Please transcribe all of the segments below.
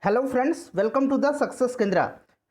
Hello friends, welcome to the success Kendra.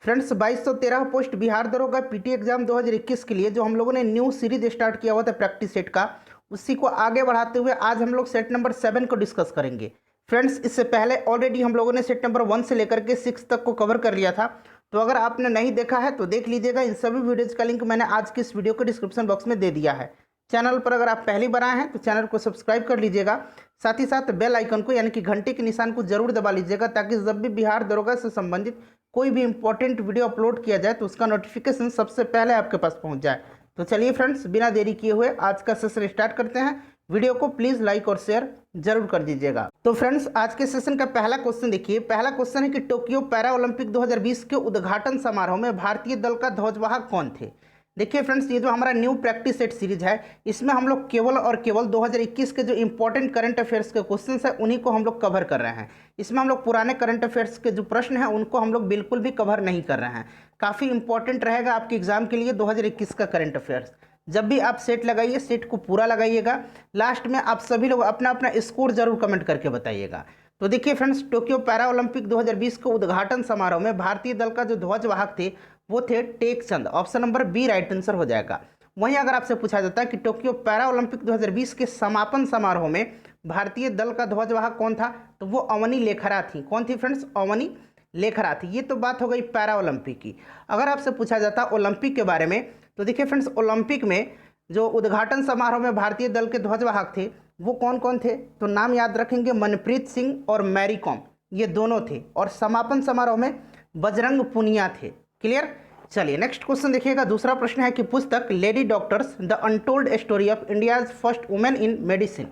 Friends, 2213 post Bihar दरोगा PT exam 2021 के लिए जो हम लोगों ने न्यू सीरीज स्टार्ट किया हुआ था प्रैक्टिस सेट का, उसी को आगे बढ़ाते हुए आज हम लोग सेट नंबर 7 को डिस्कस करेंगे। फ्रेंड्स, इससे पहले ऑलरेडी हम लोगों ने सेट नंबर 1 से लेकर के 6 तक को कवर कर लिया था, तो अगर आपने नहीं देखा है तो देख लीजिएगा। इन सभी वीडियोज़ का लिंक मैंने आज की इस वीडियो के डिस्क्रिप्शन बॉक्स में दे दिया है। चैनल पर अगर आप पहली बार आए हैं तो चैनल को सब्सक्राइब कर लीजिएगा, साथ ही साथ बेल आइकन को यानी कि घंटे के निशान को जरूर दबा लीजिएगा, ताकि जब भी बिहार दरोगा से संबंधित कोई भी इंपॉर्टेंट वीडियो अपलोड किया जाए तो उसका नोटिफिकेशन सबसे पहले आपके पास पहुंच जाए। तो चलिए फ्रेंड्स, बिना देरी किए हुए आज का सेशन स्टार्ट करते हैं। वीडियो को प्लीज़ लाइक और शेयर जरूर कर दीजिएगा। तो फ्रेंड्स, आज के सेशन का पहला क्वेश्चन देखिए। पहला क्वेश्चन है कि टोक्यो पैरा ओलंपिक 2020 के उद्घाटन समारोह में भारतीय दल का ध्वजवाहक कौन थे। देखिए फ्रेंड्स, ये जो हमारा न्यू प्रैक्टिस सेट सीरीज है, इसमें हम लोग केवल और केवल 2021 के जो इंपॉर्टेंट करंट अफेयर्स के क्वेश्चंस हैं उन्हीं को हम लोग कवर कर रहे हैं। इसमें हम लोग पुराने करंट अफेयर्स के जो प्रश्न हैं उनको हम लोग बिल्कुल भी कवर नहीं कर रहे हैं। काफ़ी इंपॉर्टेंट रहेगा आपके एग्जाम के लिए 2021 का करंट अफेयर्स। जब भी आप सेट लगाइए, सेट को पूरा लगाइएगा। लास्ट में आप सभी लोग अपना अपना स्कोर जरूर कमेंट करके बताइएगा। तो देखिए फ्रेंड्स, टोक्यो पैरा ओलंपिक 2020 के उद्घाटन समारोह में भारतीय दल का जो ध्वजवाहक थे वो थे Tekchand. Option number B right answer हो जाएगा। वहीं अगर आपसे पूछा जाता है कि टोक्यो पैरा ओलंपिक 2020 के समापन समारोह में भारतीय दल का ध्वजवाहक कौन था, तो वो अवनी लेखरा थी। कौन थी फ्रेंड्स? अवनी लेखरा थी। ये तो बात हो गई पैरा ओलंपिक की। अगर आपसे पूछा जाता ओलंपिक के बारे में, तो देखिए फ्रेंड्स, ओलंपिक में जो उद्घाटन समारोह में भारतीय दल के ध्वजवाहक थे वो कौन कौन थे, तो नाम याद रखेंगे, मनप्रीत सिंह और मैरी कॉम, ये दोनों थे। और समापन समारोह में बजरंग पुनिया थे। क्लियर। चलिए नेक्स्ट क्वेश्चन देखिएगा। दूसरा प्रश्न है कि पुस्तक lady doctors the untold story of India's first women in medicine,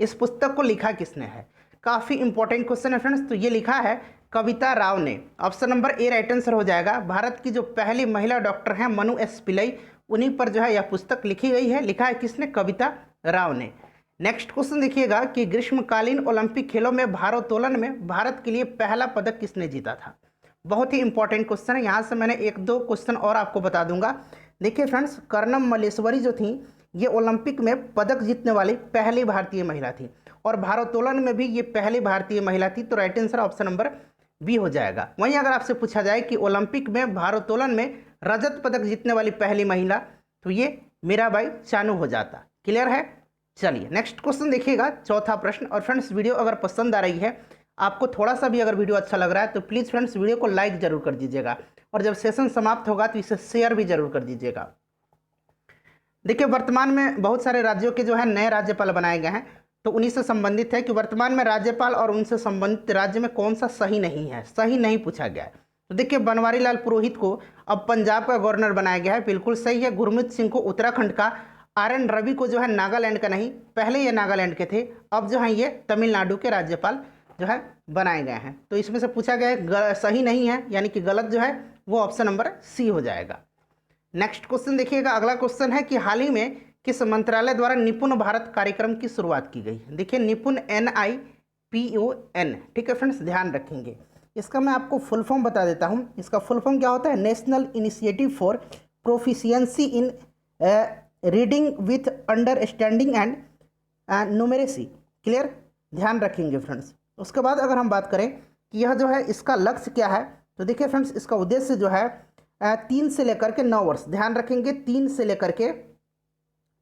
इस पुस्तक को लिखा किसने है। काफ़ी इंपॉर्टेंट क्वेश्चन है फ्रेंड्स। तो ये लिखा है कविता राव ने। Option number A right answer हो जाएगा। भारत की जो पहली महिला डॉक्टर हैं मनु एस पिल्लई, उन्हीं पर जो है यह पुस्तक लिखी गई है। लिखा है किसने? कविता राव ने। नेक्स्ट क्वेश्चन देखिएगा कि ग्रीष्मकालीन ओलंपिक खेलों में भारोत्तोलन में भारत के लिए पहला पदक किसने जीता था। बहुत ही इंपॉर्टेंट क्वेश्चन है। यहाँ से मैंने एक दो क्वेश्चन और आपको बता दूंगा। देखिए फ्रेंड्स, कर्णम मल्लेश्वरी जो थी ये ओलंपिक में पदक जीतने वाली पहली भारतीय महिला थी, और भारोत्तोलन में भी ये पहली भारतीय महिला थी। तो right answer option number B हो जाएगा। वहीं अगर आपसे पूछा जाए कि ओलंपिक में भारोत्तोलन में रजत पदक जीतने वाली पहली महिला, तो ये मीराबाई चानू हो जाता। क्लियर है। चलिए नेक्स्ट क्वेश्चन देखिएगा, चौथा प्रश्न। और फ्रेंड्स, वीडियो अगर पसंद आ रही है, आपको थोड़ा सा भी अगर वीडियो अच्छा लग रहा है, तो प्लीज़ फ्रेंड्स वीडियो को लाइक जरूर कर दीजिएगा, और जब सेशन समाप्त होगा तो इसे शेयर भी जरूर कर दीजिएगा। देखिए, वर्तमान में बहुत सारे राज्यों के जो है नए राज्यपाल बनाए गए हैं, तो उन्हीं से संबंधित है कि वर्तमान में राज्यपाल और उनसे संबंधित राज्य में कौन सा सही नहीं है। सही नहीं पूछा गया है। तो देखिए, बनवारी लाल पुरोहित को अब पंजाब का गवर्नर बनाया गया है, बिल्कुल सही है। गुरमीत सिंह को उत्तराखंड का, आर एन रवि को जो है नागालैंड का, नहीं पहले ये नागालैंड के थे, अब जो है ये तमिलनाडु के राज्यपाल जो है बनाए गए हैं। तो इसमें से पूछा गया है सही नहीं है, यानी कि गलत जो है वो ऑप्शन नंबर सी हो जाएगा। नेक्स्ट क्वेश्चन देखिएगा। अगला क्वेश्चन है कि हाल ही में किस मंत्रालय द्वारा निपुण भारत कार्यक्रम की शुरुआत की गई। देखिए, निपुण NIPUN, ठीक है फ्रेंड्स, ध्यान रखेंगे। इसका मैं आपको फुल फॉर्म बता देता हूँ। इसका फुल फॉर्म क्या होता है? National initiative for proficiency in reading with understanding and numeracy. Clear, ध्यान रखेंगे फ्रेंड्स। उसके बाद अगर हम बात करें कि यह जो है इसका लक्ष्य क्या है, तो देखिए फ्रेंड्स, इसका उद्देश्य जो है 3 से लेकर के 9 वर्ष, ध्यान रखेंगे, 3 से लेकर के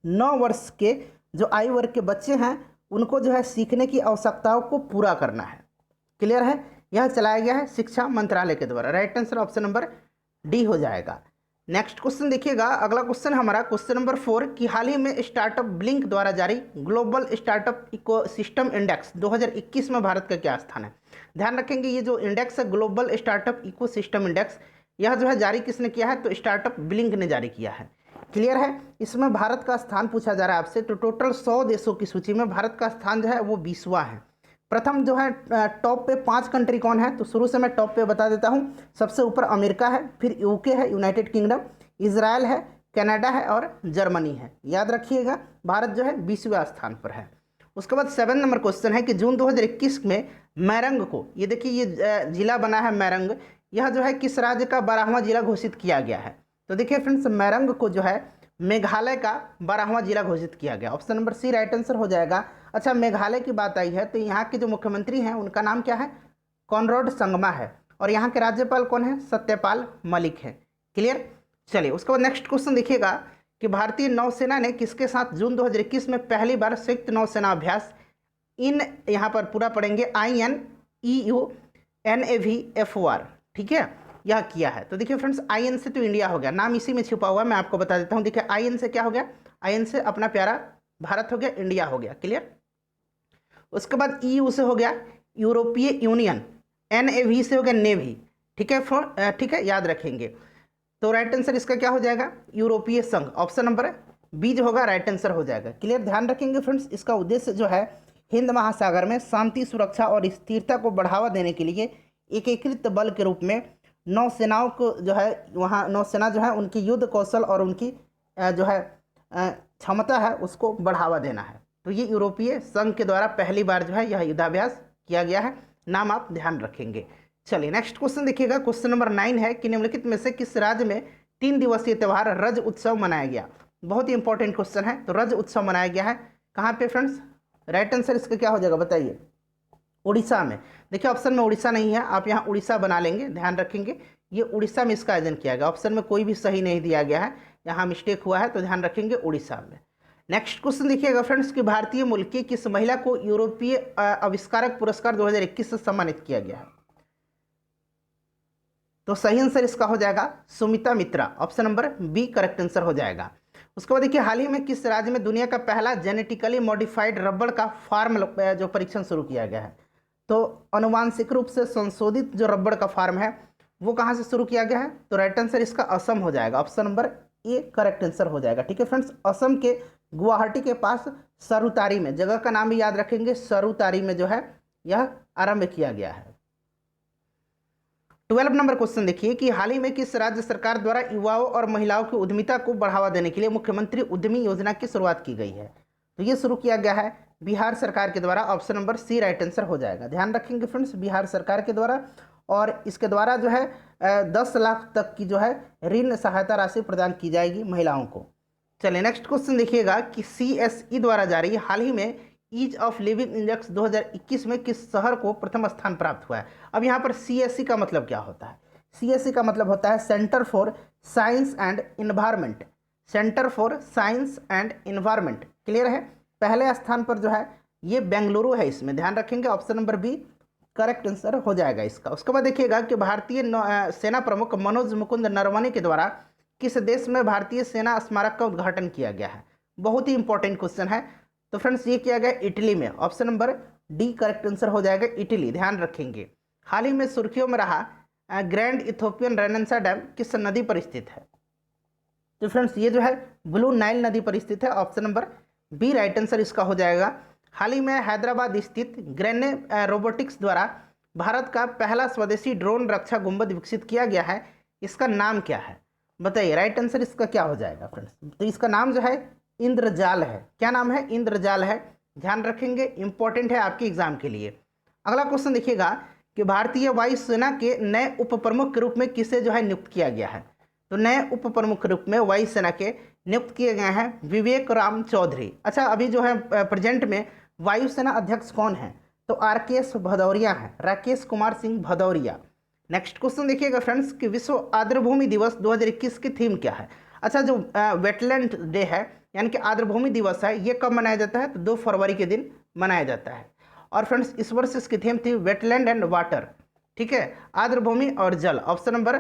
9 वर्ष के जो आयु वर्ग के बच्चे हैं उनको जो है सीखने की आवश्यकताओं को पूरा करना है। क्लियर है। यह चलाया गया है शिक्षा मंत्रालय के द्वारा। Right answer option number D हो जाएगा। नेक्स्ट क्वेश्चन देखिएगा। अगला क्वेश्चन हमारा क्वेश्चन नंबर 4 कि हाल ही में स्टार्टअप ब्लिंक द्वारा जारी ग्लोबल स्टार्टअप इकोसिस्टम इंडेक्स 2021 में भारत का क्या स्थान है। ध्यान रखेंगे, ये जो इंडेक्स है ग्लोबल स्टार्टअप इकोसिस्टम इंडेक्स, यह जो है जारी किसने किया है, तो स्टार्टअप ब्लिंक ने जारी किया है। क्लियर है। इसमें भारत का स्थान पूछा जा रहा है आपसे, तो टोटल 100 देशों की सूची में भारत का स्थान जो है वो 20वां है। प्रथम जो है टॉप पे 5 कंट्री कौन है, तो शुरू से मैं टॉप पे बता देता हूँ। सबसे ऊपर अमेरिका है, फिर यूके है, यूनाइटेड किंगडम, इजराइल है, कनाडा है और जर्मनी है। याद रखिएगा, भारत जो है 20वें स्थान पर है। उसके बाद 7 नंबर क्वेश्चन है कि जून 2021 में मैरंग को, ये देखिए ये जिला बना है मैरंग, यह जो है किस राज्य का 12वां जिला घोषित किया गया है। तो देखिए फ्रेंड्स, मैरंग को जो है मेघालय का 12वां जिला घोषित किया गया। Option number C right answer हो जाएगा। अच्छा, मेघालय की बात आई है तो यहाँ के जो मुख्यमंत्री हैं उनका नाम क्या है, कॉनराड संगमा है और यहाँ के राज्यपाल कौन है? सत्यपाल मलिक है। क्लियर। चलिए उसके बाद नेक्स्ट क्वेश्चन देखिएगा कि भारतीय नौसेना ने किसके साथ जून 2021 में पहली बार संयुक्त नौसेना अभ्यास इन, यहाँ पर पूरा पढ़ेंगे, INEUNAVFOR, ठीक है, यह किया है। तो देखिए फ्रेंड्स, IN से तो इंडिया हो गया, नाम इसी में छुपा हुआ है, मैं आपको बता देता हूँ। देखिए IN से क्या हो गया? IN से अपना प्यारा भारत हो गया, इंडिया हो गया। क्लियर। उसके बाद EU से हो गया यूरोपीय यूनियन, NAV से हो गया नेवी, ठीक है, ठीक है, याद रखेंगे। तो राइट आंसर इसका क्या हो जाएगा? यूरोपीय संघ, ऑप्शन नंबर बी जो होगा राइट आंसर हो जाएगा। क्लियर। ध्यान रखेंगे फ्रेंड्स, इसका उद्देश्य जो है हिंद महासागर में शांति, सुरक्षा और स्थिरता को बढ़ावा देने के लिए एकीकृत बल के रूप में नौसेनाओं को जो है, वहाँ नौसेना जो है उनकी युद्ध कौशल और उनकी जो है क्षमता है उसको बढ़ावा देना है। तो ये यूरोपीय संघ के द्वारा पहली बार जो है यह युद्धाभ्यास किया गया है, नाम आप ध्यान रखेंगे। चलिए नेक्स्ट क्वेश्चन देखिएगा, क्वेश्चन नंबर 9 है कि निम्नलिखित में से किस राज्य में 3 दिवसीय त्यौहार रज उत्सव मनाया गया? बहुत ही इंपॉर्टेंट क्वेश्चन है। तो रज उत्सव मनाया गया है कहाँ पे फ्रेंड्स? राइट आंसर इसका क्या हो जाएगा बताइए? उड़ीसा में। देखिए ऑप्शन में उड़ीसा नहीं है, आप यहाँ उड़ीसा बना लेंगे, ध्यान रखेंगे ये उड़ीसा में इसका आयोजन किया गया। ऑप्शन में कोई भी सही नहीं दिया गया है, यहाँ मिस्टेक हुआ है, तो ध्यान रखेंगे उड़ीसा में। नेक्स्ट क्वेश्चन देखिएगा फ्रेंड्स कि भारतीय मूल की किस महिला को यूरोपीय आविष्कारक पुरस्कार 2021 से सम्मानित किया गया है? तो सही आंसर इसका हो जाएगा Sumita Mitra, option number B correct answer हो जाएगा। उसके बाद देखिए हाल ही में किस राज्य में दुनिया का पहला जेनेटिकली मॉडिफाइड रबड़ का फार्म जो परीक्षण शुरू किया गया है? तो अनुवांशिक रूप से संशोधित जो रबड़ का फार्म है वो कहाँ से शुरू किया गया है? तो राइट आंसर इसका असम हो जाएगा, option number A correct answer हो जाएगा। ठीक है फ्रेंड्स, असम के गुवाहाटी के पास सरुतारी में, जगह का नाम भी याद रखेंगे, सरुतारी में जो है यह आरंभ किया गया है। 12 नंबर क्वेश्चन देखिए कि हाल ही में किस राज्य सरकार द्वारा युवाओं और महिलाओं की उद्यमिता को बढ़ावा देने के लिए मुख्यमंत्री उद्यमी योजना की शुरुआत की गई है? तो ये शुरू किया गया है बिहार सरकार के द्वारा, option number C right answer हो जाएगा। ध्यान रखेंगे फ्रेंड्स, बिहार सरकार के द्वारा, और इसके द्वारा जो है 10 लाख तक की जो है ऋण सहायता राशि प्रदान की जाएगी महिलाओं को। चलिए नेक्स्ट क्वेश्चन देखिएगा कि CSE द्वारा जारी हाल ही में ईज ऑफ लिविंग इंडेक्स 2021 में किस शहर को प्रथम स्थान प्राप्त हुआ है? अब यहाँ पर CSE का मतलब क्या होता है? CSE का मतलब होता है centre for science and environment, centre for science and environment. Clear है? पहले स्थान पर जो है ये बेंगलुरु है, इसमें ध्यान रखेंगे, option number B correct answer हो जाएगा इसका। उसके बाद देखिएगा कि भारतीय सेना प्रमुख मनोज मुकुंद नरवणे के द्वारा किस देश में भारतीय सेना स्मारक का उद्घाटन किया गया है? बहुत ही इंपॉर्टेंट क्वेश्चन है। तो फ्रेंड्स ये किया गया इटली में, option number D correct answer हो जाएगा इटली। ध्यान रखेंगे हाल ही में सुर्खियों में रहा ग्रैंड इथोपियन रेनेसा डैम किस नदी पर स्थित है? तो फ्रेंड्स ये जो है ब्लू नाइल नदी पर स्थित है, option number B right answer इसका हो जाएगा। हाल ही में हैदराबाद स्थित ग्रेने रोबोटिक्स द्वारा भारत का पहला स्वदेशी ड्रोन रक्षा गुंबद विकसित किया गया है, इसका नाम क्या है? बताइए राइट आंसर इसका क्या हो जाएगा फ्रेंड्स? तो इसका नाम जो है इंद्रजाल है। क्या नाम है? इंद्रजाल है। ध्यान रखेंगे, इंपॉर्टेंट है आपके एग्जाम के लिए। अगला क्वेश्चन देखिएगा कि भारतीय वायुसेना के नए उप प्रमुख के रूप में किसे जो है नियुक्त किया गया है? तो नए उप प्रमुख के रूप में वायुसेना के नियुक्त किए गए हैं विवेक राम चौधरी। अच्छा, अभी जो है प्रेजेंट में वायुसेना अध्यक्ष कौन है? तो RKS भदौरिया हैं, राकेश कुमार सिंह भदौरिया। नेक्स्ट क्वेश्चन देखिएगा फ्रेंड्स कि विश्व आर्द्रभूमि दिवस 2021 की थीम क्या है? अच्छा, जो वेटलैंड डे है यानी कि आर्द्रभूमि दिवस है, ये कब मनाया जाता है? तो 2 फरवरी के दिन मनाया जाता है। और फ्रेंड्स इस वर्ष इसकी थीम थी वेटलैंड एंड वाटर, ठीक है, आर्द्रभूमि और जल। ऑप्शन नंबर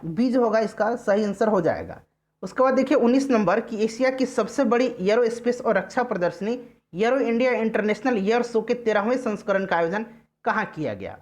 बी जो होगा इसका सही आंसर हो जाएगा। उसके बाद देखिए 19 नंबर की एशिया की सबसे बड़ी एरोस्पेस और रक्षा प्रदर्शनी arrow India international air show के 13वें संस्करण का आयोजन कहाँ किया गया?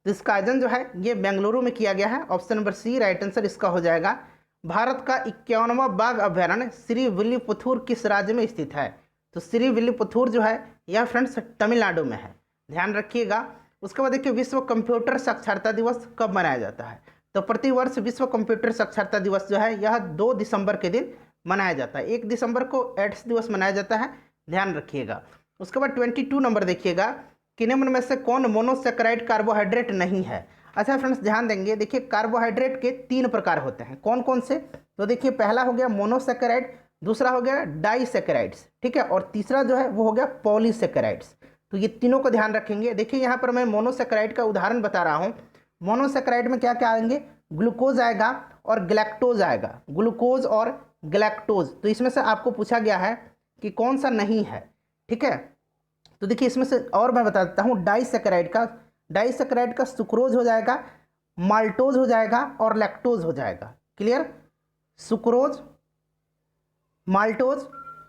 तो इसका आयोजन जो है ये बेंगलुरु में किया गया है, option number C right answer इसका हो जाएगा। भारत का 51वां बाघ अभ्यारण्य श्रीविल्लीपुथूर किस राज्य में स्थित है? तो श्रीविल्लीपुथूर जो है यह फ्रेंड्स तमिलनाडु में है, ध्यान रखिएगा। उसके बाद देखिए विश्व कंप्यूटर साक्षरता दिवस कब मनाया जाता है? तो प्रतिवर्ष विश्व कंप्यूटर साक्षरता दिवस जो है यह 2 दिसंबर के दिन मनाया जाता है। 1 दिसंबर को एड्स दिवस मनाया जाता है, ध्यान रखिएगा। उसके बाद 22 नंबर देखिएगा कि निम्न में से कौन मोनोसेकेराइड कार्बोहाइड्रेट नहीं है? अच्छा फ्रेंड्स ध्यान देंगे, देखिए कार्बोहाइड्रेट के 3 प्रकार होते हैं, कौन कौन से? तो देखिए पहला हो गया मोनोसेकेराइड, दूसरा हो गया डाइसेकेराइड्स, ठीक है, और तीसरा जो है वो हो गया पॉलीसेकेराइड्स। तो ये तीनों को ध्यान रखेंगे। देखिए यहाँ पर मैं मोनोसेक्राइड का उदाहरण बता रहा हूँ। मोनोसेक्राइड में क्या क्या आएंगे, ग्लूकोज आएगा और ग्लैक्टोज आएगा, ग्लूकोज और ग्लैक्टोज। तो इसमें से आपको पूछा गया है कि कौन सा नहीं है, ठीक है। तो देखिए इसमें से और मैं बता देता हूँ, डाइसेक्राइड का सुक्रोज हो जाएगा, माल्टोज हो जाएगा और लैक्टोज हो जाएगा। क्लियर, सुक्रोज, माल्टोज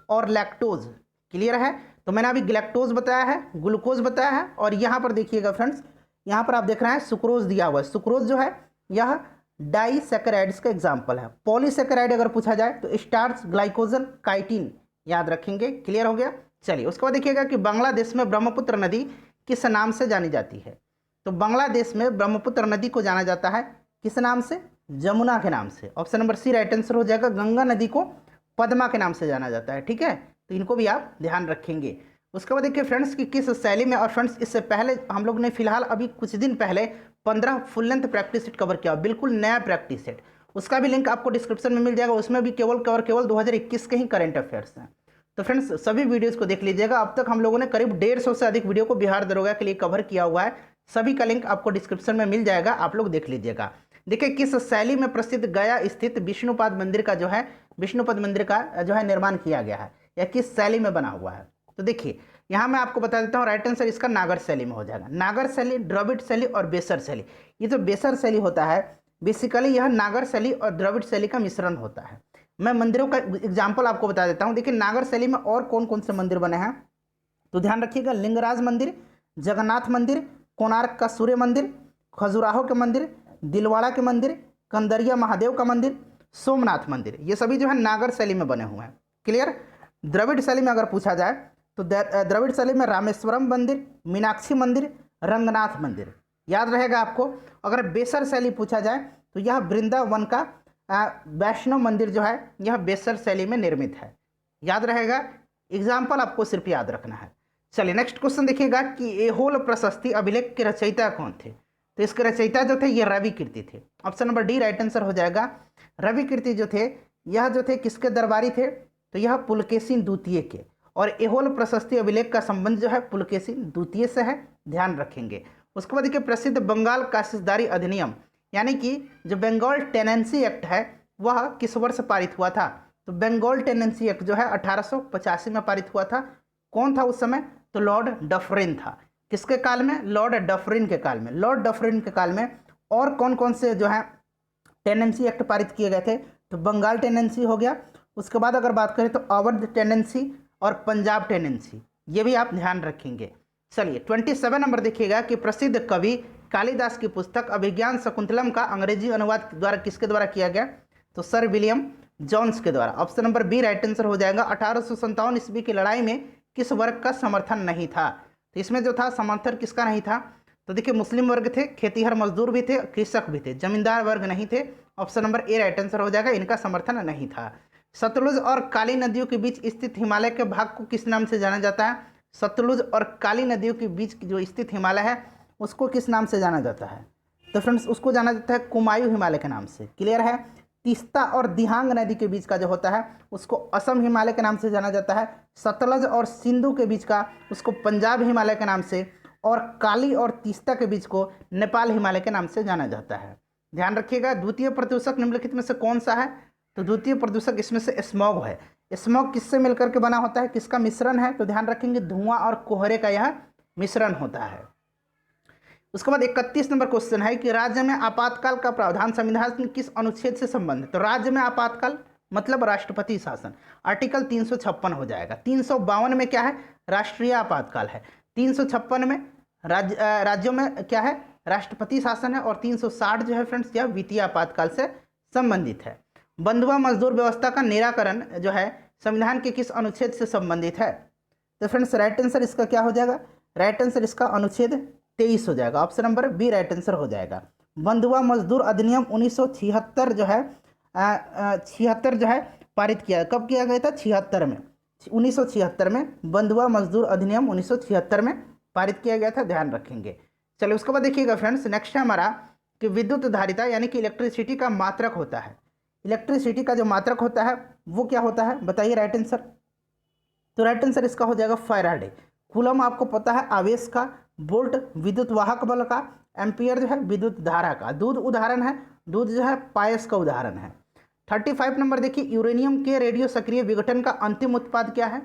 और लैक्टोज, क्लियर है। तो मैंने अभी ग्लैक्टोज बताया है, ग्लूकोज बताया है, और यहाँ पर देखिएगा फ्रेंड्स, यहाँ पर आप देख रहे हैं सुक्रोज दिया हुआ है। सुक्रोज जो है यह डाइसेकेराइड्स का एग्जाम्पल है। पॉलीसेकेराइड अगर पूछा जाए तो स्टार्च, ग्लाइकोजन, काइटिन याद रखेंगे। क्लियर हो गया। चलिए उसके बाद देखिएगा कि बांग्लादेश में ब्रह्मपुत्र नदी किस नाम से जानी जाती है। तो बांग्लादेश में ब्रह्मपुत्र नदी को जाना जाता है किस नाम से, जमुना के नाम से। Option number C right answer हो जाएगा। गंगा नदी को पद्मा के नाम से जाना जाता है, ठीक है। तो इनको भी आप ध्यान रखेंगे। उसके बाद देखिए फ्रेंड्स कि किस शैली में, और फ्रेंड्स इससे पहले हम लोग ने फिलहाल अभी कुछ दिन पहले 15 full length practice set cover किया, बिल्कुल नया प्रैक्टिस सेट। उसका भी लिंक आपको डिस्क्रिप्शन में मिल जाएगा। उसमें भी केवल 2021 के ही करंट अफेयर्स हैं। तो फ्रेंड्स सभी वीडियोस को देख लीजिएगा। अब तक हम लोगों ने करीब 150 से अधिक वीडियो को बिहार दरोगा के लिए कवर किया हुआ है। सभी का लिंक आपको डिस्क्रिप्शन में मिल जाएगा, आप लोग देख लीजिएगा। देखिए किस शैली में प्रसिद्ध गया स्थित विष्णुपाद मंदिर का जो है, विष्णुपद मंदिर का जो है निर्माण किया गया है, या किस शैली में बना हुआ है। तो देखिए यहाँ मैं आपको बता देता हूँ, राइट आंसर इसका नागर शैली में हो जाएगा। नागर शैली, द्रविड़ शैली और बेसर शैली। ये जो बेसर शैली होता है बेसिकली यह नागर शैली और द्रविड़ शैली का मिश्रण होता है। मैं मंदिरों का एग्जाम्पल आपको बता देता हूँ। देखिए नागर शैली में और कौन कौन से मंदिर बने हैं, तो ध्यान रखिएगा। लिंगराज मंदिर, जगन्नाथ मंदिर, कोणार्क का सूर्य मंदिर, खजुराहो के मंदिर, दिलवाड़ा के मंदिर, कंदरिया महादेव का मंदिर, सोमनाथ मंदिर, ये सभी जो है नागर शैली में बने हुए हैं। क्लियर। द्रविड़ शैली में अगर पूछा जाए तो द्रविड़ शैली में रामेश्वरम मंदिर, मीनाक्षी मंदिर, रंगनाथ मंदिर याद रहेगा आपको। अगर बेसर शैली पूछा जाए तो यह वृंदावन का वैष्णव मंदिर जो है यह बेसर शैली में निर्मित है, याद रहेगा। एग्जाम्पल आपको सिर्फ याद रखना है। चलिए नेक्स्ट क्वेश्चन देखिएगा कि एहोल प्रशस्ति अभिलेख के रचयिता कौन थे। तो इसके रचयिता जो थे ये रवि कीर्ति थे। Option number D right answer हो जाएगा। रवि कीर्ति जो थे यह जो थे किसके दरबारी थे, तो यह पुलकेशिन द्वितीय के। और एहोल प्रशस्ति अभिलेख का संबंध जो है पुलकेशिन द्वितीय से है, ध्यान रखेंगे। उसके बाद देखिए प्रसिद्ध बंगाल काशिशदारी अधिनियम, यानी कि जो बंगाल टेनेंसी एक्ट है वह किस वर्ष पारित हुआ था। तो बंगाल टेनेंसी एक्ट जो है 1885 में पारित हुआ था। कौन था उस समय, तो लॉर्ड डफरिन था। किसके काल में, लॉर्ड डफरिन के काल में। लॉर्ड डफरिन के काल में और कौन कौन से जो है टेनेंसी एक्ट पारित किए गए थे, तो बंगाल टेनेंसी हो गया। उसके बाद अगर बात करें तो अवध टेनेंसी और पंजाब टेनेंसी, ये भी आप ध्यान रखेंगे। चलिए 27 नंबर देखिएगा कि प्रसिद्ध कवि कालिदास की पुस्तक अभिज्ञान शकुंतलम का अंग्रेजी अनुवाद द्वारा किसके द्वारा किया गया, तो सर विलियम जॉन्स के द्वारा। Option number B right answer हो जाएगा। 1857 ईस्वी की लड़ाई में किस वर्ग का समर्थन नहीं था, तो इसमें जो था समर्थन किसका नहीं था, तो देखिए मुस्लिम वर्ग थे, खेतीहर मजदूर भी थे, कृषक भी थे, जमींदार वर्ग नहीं थे। Option number A right answer हो जाएगा, इनका समर्थन नहीं था। सतलुज और काली नदियों के बीच स्थित हिमालय के भाग को किस नाम से जाना जाता है, सतलुज और काली नदियों के बीच जो स्थित हिमालय है उसको किस नाम से जाना जाता है, तो फ्रेंड्स उसको जाना जाता है कुमायूं हिमालय के नाम से। क्लियर है। तीस्ता और दिहांग नदी के बीच का जो होता है उसको असम हिमालय के नाम से जाना जाता है। सतलज और सिंधु के बीच का उसको पंजाब हिमालय के नाम से, और काली और तीस्ता के बीच को नेपाल हिमालय के नाम से जाना जाता है। ध्यान रखिएगा। द्वितीय प्रदूषक निम्नलिखित में से कौन सा है, तो द्वितीय प्रदूषक इसमें से स्मॉग है। स्मॉग किससे मिलकर के बना होता है, किसका मिश्रण है, तो ध्यान रखेंगे धुआं और कोहरे का यह मिश्रण होता है। उसके बाद 31 नंबर क्वेश्चन है कि राज्य में आपातकाल का प्रावधान संविधान के किस अनुच्छेद से संबंधित, तो राज्य में आपातकाल मतलब राष्ट्रपति शासन, आर्टिकल 356 हो जाएगा। 352 में क्या है, राष्ट्रीय आपातकाल है। 356 में राज्यों में क्या है, राष्ट्रपति शासन है। और 360 जो है फ्रेंड्स यह वित्तीय आपातकाल से संबंधित है। बंधुआ मजदूर व्यवस्था का निराकरण जो है संविधान के किस अनुच्छेद से संबंधित है, तो फ्रेंड्स राइट आंसर इसका क्या हो जाएगा, राइट आंसर इसका अनुच्छेद 23 हो जाएगा। Option number B right answer हो जाएगा। बंधुआ मजदूर अधिनियम 1976 जो है 76 जो है पारित किया, कब किया गया था, 76 में, 1976 में बंधुआ मजदूर अधिनियम 1976 में पारित किया गया था, ध्यान रखेंगे। चलिए उसके बाद देखिएगा फ्रेंड्स नेक्स्ट है हमारा कि विद्युत धारिता यानी कि इलेक्ट्रिसिटी का मात्रक होता है। इलेक्ट्रिसिटी का जो मात्रक होता है वो क्या होता है, बताइए राइट आंसर, तो राइट आंसर इसका हो जाएगा फैराडे। कूलम आपको पता है आवेश का, वोल्ट विद्युत वाहक बल का, एम्पियर जो है विद्युत धारा का। दूध उदाहरण है, दूध जो है पायस का उदाहरण है। 35 नंबर देखिए, यूरेनियम के रेडियो सक्रिय विघटन का अंतिम उत्पाद क्या है?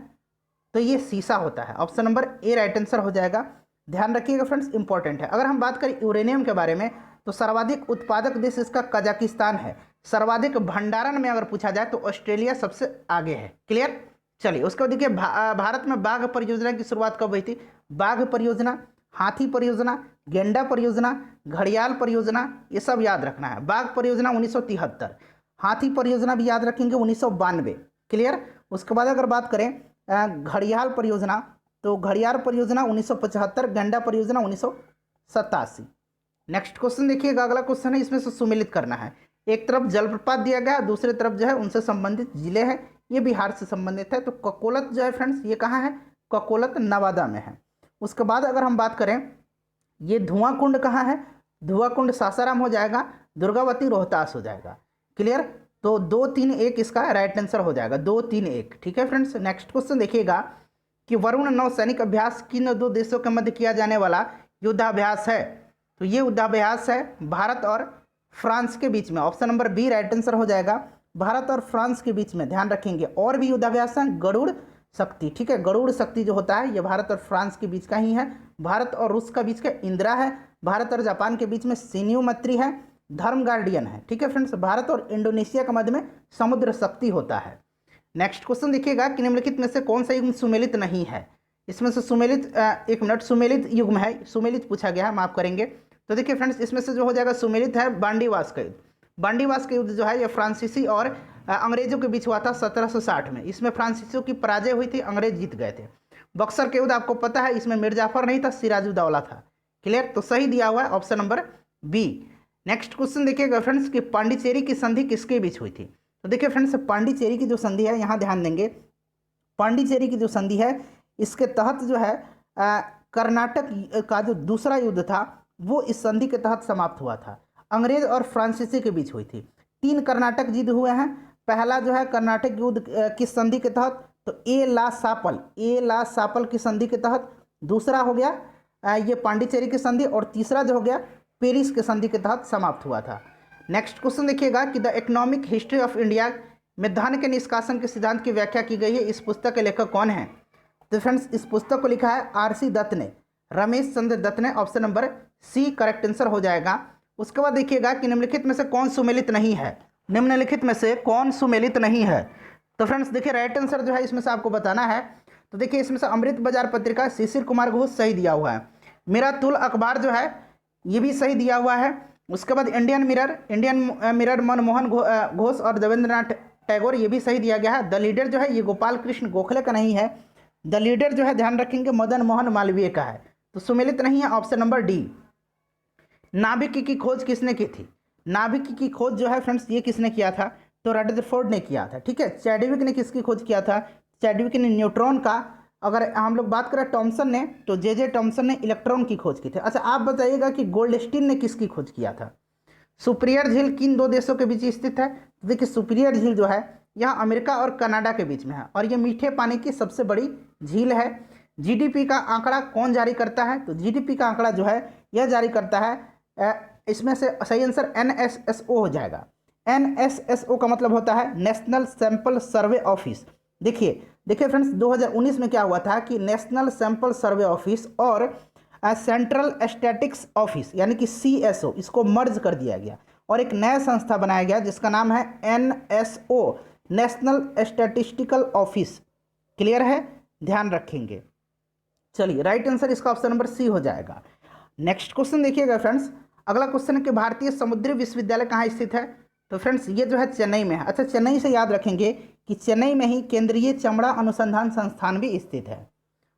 तो ये सीसा होता है। Option number A right answer हो जाएगा। ध्यान रखिएगा फ्रेंड्स, इंपॉर्टेंट है। अगर हम बात करें यूरेनियम के बारे में तो सर्वाधिक उत्पादक देश इसका कजाकिस्तान है। सर्वाधिक भंडारण में अगर पूछा जाए तो ऑस्ट्रेलिया सबसे आगे है। क्लियर? चलिए उसके बाद देखिए, भारत में बाघ परियोजना की शुरुआत कब हुई थी? बाघ परियोजना, हाथी परियोजना, गेंडा परियोजना, घड़ियाल परियोजना, ये सब याद रखना है। बाघ परियोजना 1973, हाथी परियोजना भी याद रखेंगे 1992। क्लियर? उसके बाद अगर बात करें घड़ियाल परियोजना तो घड़ियाल परियोजना 1975, गेंडा परियोजना 1987। नेक्स्ट क्वेश्चन देखिएगा, अगला क्वेश्चन है, इसमें से सुमेलित करना है। एक तरफ जलप्रपात दिया गया, दूसरी तरफ जो है उनसे संबंधित जिले हैं, ये बिहार से संबंधित है। तो ककोलत जो है फ्रेंड्स ये कहाँ है? ककोलत नवादा में है। उसके बाद अगर हम बात करें ये धुआं कुंड कहाँ है? धुआं कुंड सासाराम हो जाएगा, दुर्गावती रोहतास हो जाएगा। क्लियर? तो 2, 3, 1 इसका राइट आंसर हो जाएगा, 2, 3, 1। ठीक है फ्रेंड्स, नेक्स्ट क्वेश्चन देखिएगा कि वरुण नौसैनिक अभ्यास किन दो देशों के मध्य किया जाने वाला युद्धाभ्यास है? तो ये युद्धाभ्यास है भारत और फ्रांस के बीच में। Option number B right answer हो जाएगा, भारत और फ्रांस के बीच में। ध्यान रखेंगे, और भी युद्धाभ्यास हैं, गरुड़ शक्ति। ठीक है, गरुड़ शक्ति जो होता है ये भारत और फ्रांस के बीच का ही है। भारत और रूस का बीच का इंदिरा है, भारत और जापान के बीच में सिन्यू मैत्री है, धर्म गार्डियन है। ठीक है फ्रेंड्स, भारत और इंडोनेशिया के मध्य में समुद्र शक्ति होता है। नेक्स्ट क्वेश्चन देखिएगा कि निम्नलिखित में से कौन सा युग्म सुमेलित नहीं है? इसमें से सुमेलित, एक मिनट, सुमेलित युग्म है, सुमेलित पूछा गया है, माफ करेंगे। तो देखिए फ्रेंड्स, इसमें से जो हो जाएगा सुमेलित है बांडीवास का युद्ध। बांडीवास का युद्ध जो है ये फ्रांसीसी और अंग्रेजों के बीच हुआ था 1760 में। इसमें फ्रांसीसियों की पराजय हुई थी, अंग्रेज जीत गए थे। बक्सर के युद्ध आपको पता है, इसमें मीर जाफर नहीं था, सिराजुद्दौला था। क्लियर? तो सही दिया हुआ है option number B. Next question देखिएगा फ्रेंड्स कि पांडिचेरी की संधि किसके बीच हुई थी? तो देखिए फ्रेंड्स, पांडिचेरी की जो संधि है, यहाँ ध्यान देंगे, पांडिचेरी की जो संधि है इसके तहत जो है कर्नाटक का जो दूसरा युद्ध था वो इस संधि के तहत समाप्त हुआ था। अंग्रेज और फ्रांसीसी के बीच हुई थी। 3 कर्नाटक युद्ध हुए हैं। पहला जो है कर्नाटक युद्ध किस संधि के तहत? तो ए ला सापल की संधि के तहत। दूसरा हो गया ये पांडिचेरी की संधि, और तीसरा जो हो गया पेरिस के संधि के तहत समाप्त हुआ था। नेक्स्ट क्वेश्चन देखिएगा कि the economic history of India में धन के निष्कासन के सिद्धांत की व्याख्या की गई है। इस पुस्तक के लेखक कौन है? तो फ्रेंड्स, इस पुस्तक को लिखा है आरसी दत्त ने, रमेश चंद्र दत्त ने। Option number C correct answer हो जाएगा। उसके बाद देखिएगा कि निम्नलिखित में से कौन सुमेलित नहीं है? निम्नलिखित में से कौन सुमेलित नहीं है? तो फ्रेंड्स देखिए, राइट आंसर जो है इसमें से आपको बताना है। तो देखिए, इसमें से अमृत बाजार पत्रिका शिशिर कुमार घोष सही दिया हुआ है। मिरातुल अखबार जो है ये भी सही दिया हुआ है। उसके बाद इंडियन मिरर मनमोहन घोष और देवेंद्रनाथ टैगोर, ये भी सही दिया गया है। द लीडर जो है ये गोपाल कृष्ण गोखले का नहीं है। द लीडर जो है ध्यान रखेंगे मदन मोहन मालवीय का है। तो सुमेलित नहीं है ऑप्शन नंबर डी। नाभिक की खोज किसने की थी? नाभिक की खोज जो है फ्रेंड्स ये किसने किया था? तो रदरफोर्ड ने किया था। ठीक है, चैडविक ने किसकी खोज किया था? चैडविक ने न्यूट्रॉन का। अगर हम लोग बात करें टॉमसन ने, तो जे टॉमसन ने इलेक्ट्रॉन की खोज की थी। अच्छा, आप बताइएगा कि गोल्डस्टीन ने किसकी खोज किया था? सुपीरियर झील किन 2 देशों के बीच स्थित है? तो देखिए, सुपीरियर झील जो है यह अमेरिका और कनाडा के बीच में है, और यह मीठे पानी की सबसे बड़ी झील है। जीडीपी का आंकड़ा कौन जारी करता है? तो जीडीपी का आंकड़ा जो है यह जारी करता है, इसमें से सही आंसर NSSO हो जाएगा। NSSO का मतलब होता है नेशनल सैंपल सर्वे ऑफिस। देखिए फ्रेंड्स, 2019 में क्या हुआ था कि नेशनल सैंपल सर्वे ऑफिस और सेंट्रल स्टैटिक्स ऑफिस यानी कि CSO इसको मर्ज कर दिया गया और एक नया संस्था बनाया गया जिसका नाम है NSO, national statistical office. Clear है? ध्यान रखेंगे। चलिए, राइट आंसर इसका ऑप्शन नंबर सी हो जाएगा। नेक्स्ट क्वेश्चन देखिएगा फ्रेंड्स, अगला क्वेश्चन है कि भारतीय समुद्री विश्वविद्यालय कहाँ स्थित है? तो फ्रेंड्स ये जो है चेन्नई में है। अच्छा, चेन्नई से याद रखेंगे कि चेन्नई में ही केंद्रीय चमड़ा अनुसंधान संस्थान भी स्थित है।